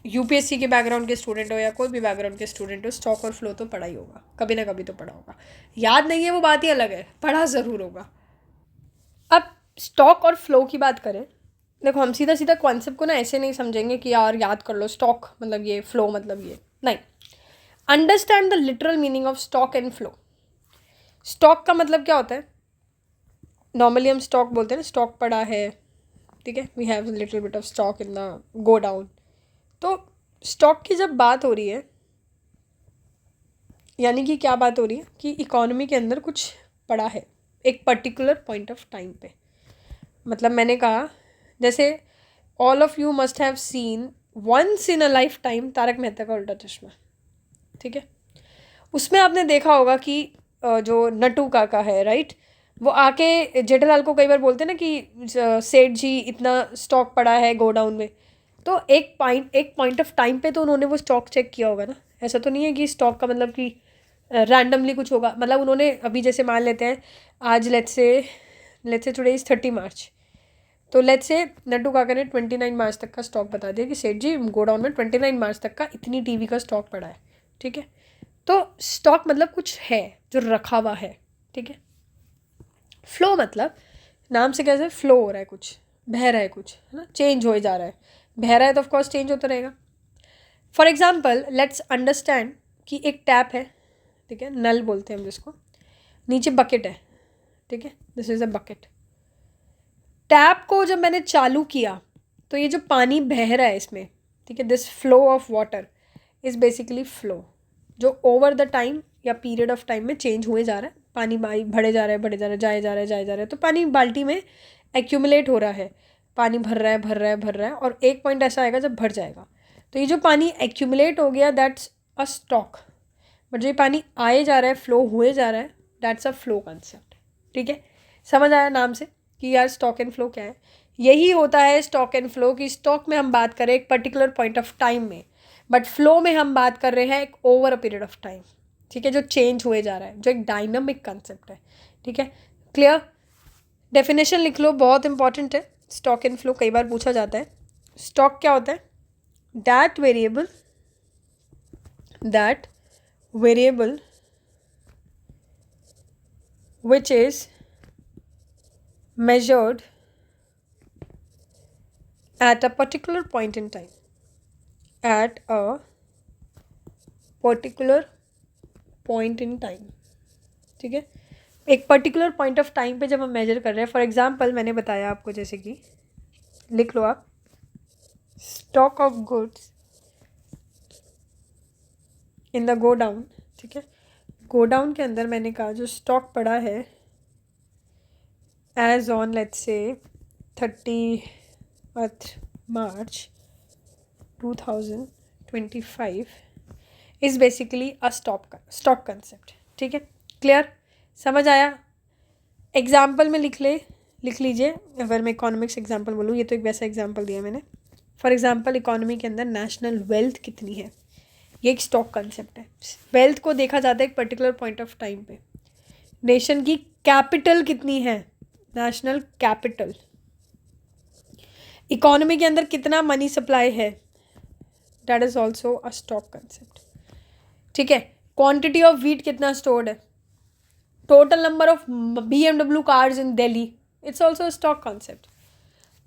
यूपीएससी के बैकग्राउंड के स्टूडेंट हो या कोई भी बैकग्राउंड के स्टूडेंट हो, स्टॉक और फ्लो तो पढ़ा ही होगा, कभी ना कभी तो पढ़ा होगा। याद नहीं है वो बात ही अलग है, पढ़ा ज़रूर होगा। अब स्टॉक और फ्लो की बात करें, देखो हम सीधा सीधा कॉन्सेप्ट को ना ऐसे नहीं समझेंगे कि यार याद कर लो स्टॉक मतलब ये, फ्लो मतलब ये, नहीं। Understand the literal meaning of stock and flow. Stock का मतलब क्या होता है? नॉर्मली हम स्टॉक बोलते हैं ना, स्टॉक पड़ा है, ठीक है, we have little bit of stock in the godown. तो स्टॉक की जब बात हो रही है, यानी कि क्या बात हो रही है कि इकोनॉमी के अंदर कुछ पड़ा है एक पर्टिकुलर पॉइंट ऑफ टाइम पे। मतलब मैंने कहा जैसे all of you must have seen once in a lifetime Taarak Mehta Ka Ooltah चश्मा। ठीक है, उसमें आपने देखा होगा कि जो नटू काका है, राइट, वो आके जेठालाल को कई बार बोलते हैं ना कि सेठ जी इतना स्टॉक पड़ा है गोडाउन में। तो एक पॉइंट ऑफ टाइम पे तो उन्होंने वो स्टॉक चेक किया होगा ना। ऐसा तो नहीं है कि स्टॉक का मतलब कि रैंडमली कुछ होगा। मतलब उन्होंने अभी जैसे मान लेते हैं आज लेट्स से टुडे इज़ 30 मार्च, तो लेट्स से नट्टू काका ने 29 मार्च तक का स्टॉक बता दिया कि सेठ जी गोडाउन में 29 मार्च तक का इतनी टीवी का स्टॉक पड़ा है। ठीक है, तो स्टॉक मतलब कुछ है जो रखा हुआ है। ठीक है, फ्लो मतलब नाम से कैसे फ्लो हो रहा है, कुछ बह रहा है, कुछ है ना, चेंज हो जा रहा है। बह रहा है तो ऑफकोर्स चेंज होता रहेगा। फॉर एग्जाम्पल लेट्स अंडरस्टैंड कि एक टैप है, ठीक है, नल बोलते हैं हम जिसको, नीचे बकेट है। ठीक है, this is a bucket. Tap को जब मैंने चालू किया तो ये जो पानी बह रहा है इसमें, ठीक है, this flow of water is basically flow, जो ओवर द टाइम या पीरियड ऑफ टाइम में चेंज हुए जा रहा है। पानी बढ़े जा रहा है, बढ़े जा रहा है, जाए जा रहा है, जाए जा रहा है, तो पानी बाल्टी में एक्यूमुलेट हो रहा है, पानी भर रहा है, भर रहा है, भर रहा है, और एक पॉइंट ऐसा आएगा जब भर जाएगा। तो ये जो पानी एक्यूमुलेट हो गया दैट्स अ स्टॉक। बट जो ये पानी आए जा रहा है, फ्लो हुए जा रहा है, दैट्स अ फ्लो कंसेप्ट। ठीक है, समझ आया नाम से कि यार स्टॉक एंड फ्लो क्या है? यही होता है स्टॉक एंड फ्लो की। स्टॉक में हम बात करें एक पर्टिकुलर पॉइंट ऑफ टाइम में, बट फ्लो में हम बात कर रहे हैं एक over a period of time. ठीक है, जो चेंज हुए जा रहा है, जो एक डायनामिक कंसेप्ट है। ठीक है, क्लियर? डेफिनेशन लिख लो, बहुत इंपॉर्टेंट है। स्टॉक एंड फ्लो कई बार पूछा जाता है। स्टॉक क्या होता है? That variable which is measured at a particular point in time, at a particular point in time। ठीक है, एक पर्टिकुलर पॉइंट ऑफ टाइम पे जब हम मेजर कर रहे हैं, फॉर एग्जांपल मैंने बताया आपको, जैसे कि लिख लो आप, stock of goods in the go down. ठीक है, गो डाउन के अंदर मैंने कहा जो स्टॉक पड़ा है as on let's say 30th March 2025 is basically a stock concept. ठीक है, क्लियर? समझ आया? एग्जाम्पल में लिख लीजिए। अगर मैं इकोनॉमिक्स एग्जाम्पल बोलूँ, ये तो एक वैसा एग्जाम्पल दिया मैंने। फॉर एग्जाम्पल इकोनॉमी के अंदर नेशनल वेल्थ कितनी है, ये एक स्टॉक कंसेप्ट है। वेल्थ को देखा जाता है एक पर्टिकुलर पॉइंट ऑफ टाइम पे। नेशन की कैपिटल कितनी है, नेशनल कैपिटल। इकोनॉमी के अंदर कितना मनी सप्लाई है, that is also a stock concept. ठीक है, क्वांटिटी ऑफ व्हीट कितना स्टोर्ड है, total number of BMW cars in Delhi, it's also a stock concept.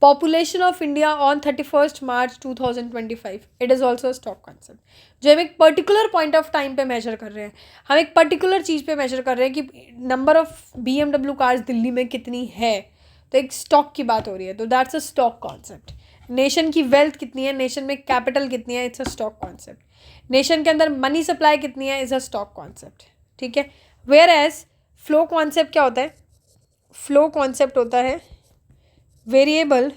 Population of India on 31st March 2025, it is also stock concept. जो हम एक particular point of time पे major कर रहे हैं, हम एक पर्टिकुलर चीज़ पे मेजर कर रहे हैं कि number of BMW cars Delhi में कितनी है, तो एक स्टॉक की बात हो रही है, तो that's a stock concept. Nation की वेल्थ कितनी है, नेशन में कैपिटल कितनी है, it's a stock concept. Nation के अंदर मनी सप्लाई कितनी है, इज़ अ स्टॉक कॉन्सेप्ट। ठीक है, वेयर एज फ्लो कॉन्सेप्ट क्या होता है? फ्लो कॉन्सेप्ट होता है वेरिएबल,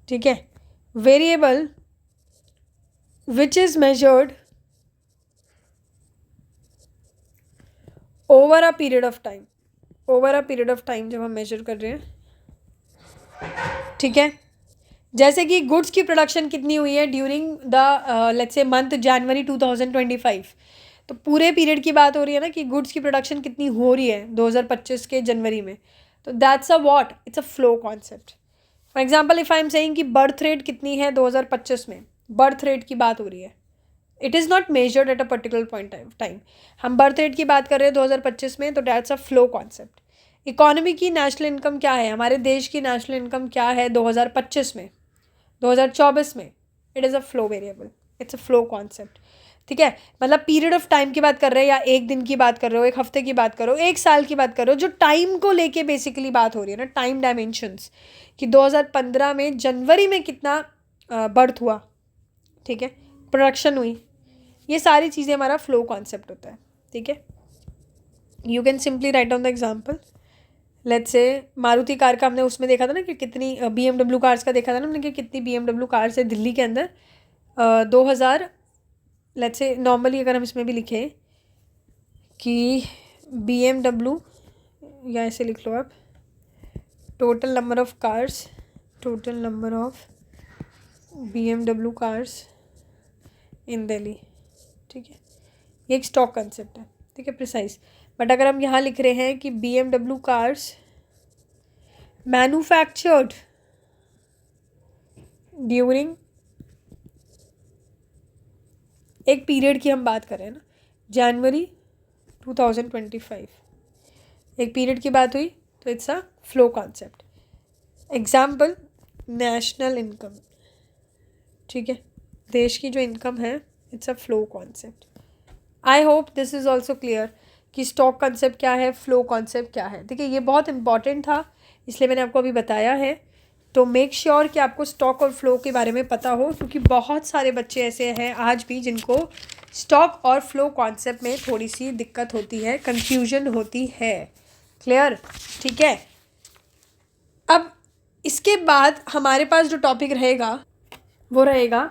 ठीक है, variable which is measured over a period of time. Over a period of time जब हम मेजर कर रहे हैं, ठीक है, जैसे कि गुड्स की प्रोडक्शन कितनी हुई है during the let's say month January 2025, तो पूरे पीरियड की बात हो रही है ना कि गुड्स की प्रोडक्शन कितनी हो रही है 2025 के जनवरी में, तो that's a what, it's a flow concept. For example if I am saying कि बर्थ रेट कितनी है 2025 में, बर्थ रेट की बात हो रही है, it is not measured at a particular point of time, हम बर्थ रेट की बात कर रहे हैं 2025 में, तो that's a flow concept. Economy की नेशनल इनकम क्या है, हमारे देश की नेशनल इनकम क्या है 2025 में, 2024 में, it is a flow variable, it's a flow concept. ठीक है, मतलब पीरियड ऑफ टाइम की बात कर रहे हैं, या एक दिन की बात कर रहे हो, एक हफ्ते की बात कर रहे हो, एक साल की बात कर रहे हो, जो टाइम को लेके बेसिकली बात हो रही है ना, टाइम डायमेंशंस, कि 2015 में जनवरी में कितना बर्थ हुआ, ठीक है, प्रोडक्शन हुई, ये सारी चीज़ें हमारा फ्लो कॉन्सेप्ट होता है. ठीक है, you can simply write down the example. Let's say Maruti car का हमने उसमें देखा था ना कि कितनी, BMW कार्स का देखा था ना हमने कि कितनी BMW कार्स है दिल्ली के अंदर 2000. लेट्स से नॉर्मली अगर हम इसमें भी लिखें कि BMW, या ऐसे लिख लो आप, total number of cars, total number of BMW cars in Delhi. ठीक है, ये एक स्टॉक कंसेप्ट है. ठीक है, प्रिसाइज. बट अगर हम यहाँ लिख रहे हैं कि BMW कार्स मैन्युफैक्चर्ड ड्यूरिंग, एक पीरियड की हम बात कर रहे हैं ना, जनवरी 2025, एक पीरियड की बात हुई, तो it's a flow concept. Example, national income. ठीक है, देश की जो इनकम है, it's a flow concept. I hope this is also clear कि स्टॉक कॉन्सेप्ट क्या है, फ्लो कॉन्सेप्ट क्या है. ठीक है, ये बहुत इंपॉर्टेंट था, इसलिए मैंने आपको अभी बताया है. तो मेक श्योर कि आपको स्टॉक और फ्लो के बारे में पता हो, क्योंकि बहुत सारे बच्चे ऐसे हैं आज भी जिनको स्टॉक और फ्लो कॉन्सेप्ट में थोड़ी सी दिक्कत होती है, कंफ्यूजन होती है. क्लियर? ठीक है, अब इसके बाद हमारे पास जो टॉपिक रहेगा वो रहेगा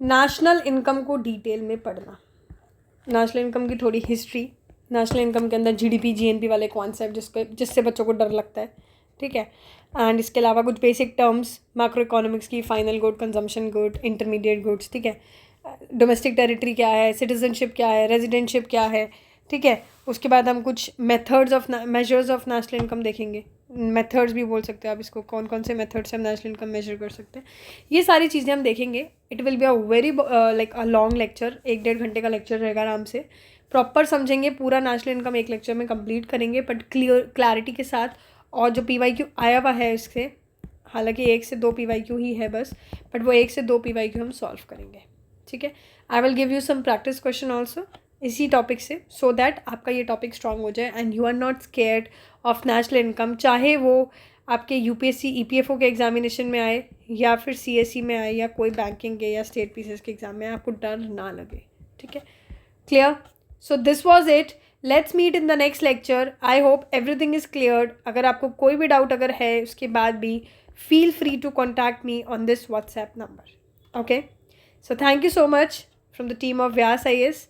नेशनल इनकम को डिटेल में पढ़ना. नेशनल इनकम की थोड़ी हिस्ट्री, नेशनल इनकम के अंदर GDP GNP वाले कॉन्सेप्ट जिससे बच्चों को डर लगता है. ठीक है, एंड इसके अलावा कुछ बेसिक टर्म्स मैक्रो इकोनॉमिक्स की, final good, consumption good, intermediate goods. ठीक है, डोमेस्टिक टेरिटरी क्या है, सिटीजनशिप क्या है, रेजिडेंटशिप क्या है. ठीक है, उसके बाद हम कुछ methods of measures of national income देखेंगे. मेथड्स भी बोल सकते हैं आप इसको, कौन कौन से मेथड से हम नेशनल इनकम मेजर कर सकते हैं, ये सारी चीज़ें हम देखेंगे. It will be a very like a long lecture, 1-1.5 घंटे का लेक्चर रहेगा. आराम से प्रॉपर समझेंगे, पूरा नेशनल इनकम एक लेक्चर में कंप्लीट करेंगे, बट क्लैरिटी के साथ. और जो PYQ आया हुआ है इससे, हालांकि 1 से 2 PYQ ही है बस, बट वो 1 से 2 PYQ हम सॉल्व करेंगे. ठीक है, I will give you some practice question also इसी टॉपिक से, सो दैट आपका ये टॉपिक स्ट्रांग हो जाए and you are not scared of national income, चाहे वो आपके UPSC EPFO के एग्जामिनेशन में आए, या फिर CSE में आए, या कोई बैंकिंग के या स्टेट PCS के एग्जाम में, आपको डर ना लगे. ठीक है, clear? So this was it. Let's meet in the next lecture. I hope everything is cleared. अगर आपको कोई भी डाउट अगर है उसके बाद भी, feel free to contact me on this WhatsApp number. Okay, so thank you so much from the team of Vyas IAS.